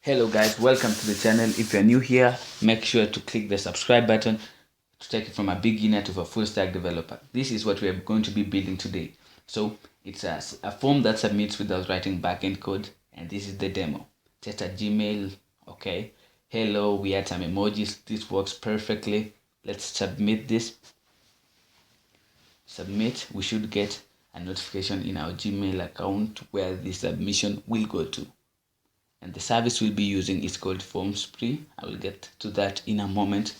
Hello guys, welcome to the channel. If you're new here, make sure to click the subscribe button to take it from a beginner to a full stack developer. This is what we are going to be building today. So it's a form that submits without writing backend code, and this is the demo. Just a Gmail, okay. Hello, we add some emojis. This works perfectly. Let's submit this. Submit. We should get a notification in our Gmail account where the submission will go to. And the service we'll be using is called FormSpree. I will get to that in a moment.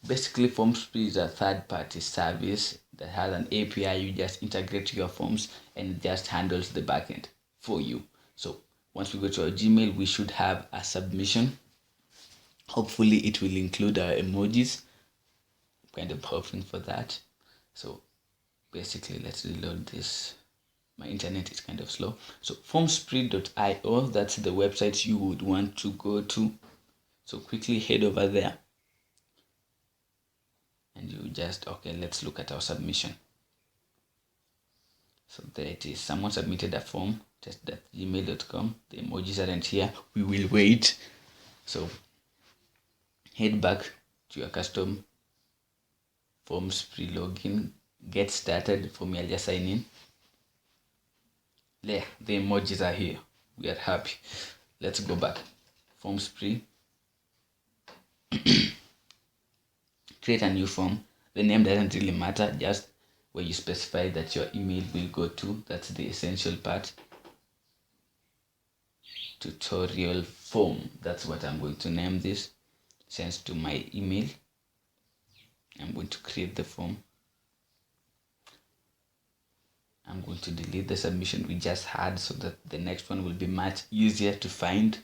Basically, FormSpree is a third-party service that has an API. You just integrate your forms and it just handles the backend for you. So once we go to our Gmail, we should have a submission. Hopefully it will include our emojis. I'm kind of hoping for that. So basically, let's reload this. My internet is kind of slow. So formspree.io, that's the website you would want to go to. So quickly head over there. And you just, okay, let's look at our submission. So there it is. Someone submitted a form, test.gmail.com. The emojis aren't here. We will wait. So head back to your custom FormSpree login. Get started. For me, I'll just sign in. There, the emojis are here. We are happy. Let's go back. FormSpree. Create a new form. The name doesn't really matter, just where you specify that your email will go to. That's the essential part. Tutorial form. That's what I'm going to name this. Sends to my email. I'm going to create the form. I'm going to delete the submission we just had so that the next one will be much easier to find.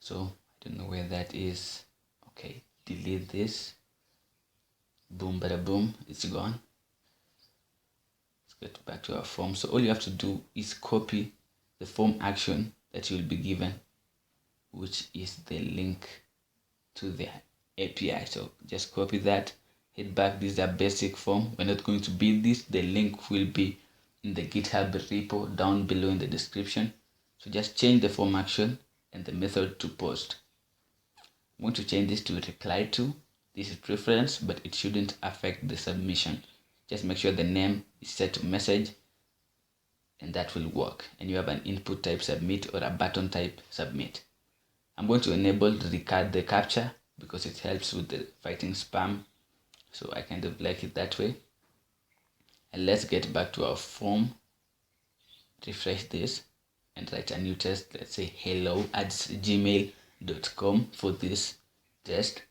So I don't know where that is. Okay, delete this. Boom, bada boom, it's gone. Let's get back to our form. So all you have to do is copy the form action that you will be given, which is the link to the API. So just copy that, head back. This is a basic form. We're not going to build this. The link will be in the GitHub repo down below in the description. So just change the form action and the method to post. I'm going to change this to reply to. This is preference, but it shouldn't affect the submission. Just make sure the name is set to message and that will work. And you have an input type submit or a button type submit. I'm going to enable the captcha because it helps with the fighting spam. So I kind of like it that way. And let's get back to our form. Refresh this and write a new test. Let's say hello@gmail.com for this test.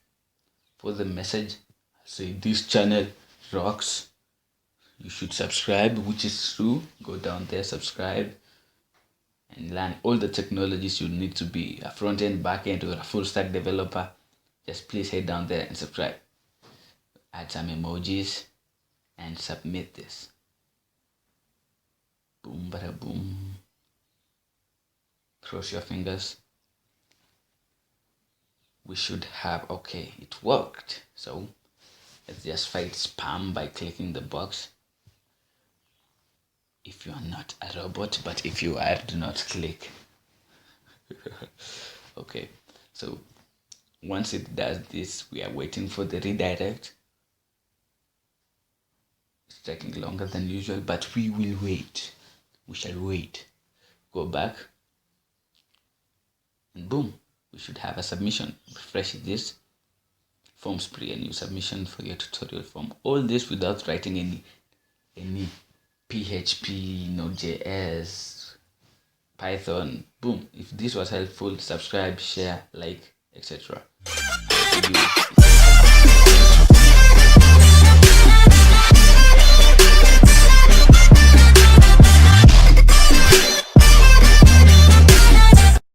For the message, say this channel rocks. You should subscribe, which is true. Go down there, subscribe, and learn all the technologies you need to be a front-end, back-end, or a full-stack developer. Just please head down there and subscribe. Add some emojis and submit this. Boom, bada boom. Cross your fingers. We should have, okay, it worked. So let's just fight spam by clicking the box. If you are not a robot, but if you are, do not click. Okay, so once it does this, we are waiting for the redirect. It's taking longer than usual, but we will wait. We shall wait. Go back. And boom, we should have a submission. Refresh this. FormSpree, a new submission for your tutorial form. All this without writing any PHP, Node.js, Python. Boom. If this was helpful, subscribe, share, like, etc.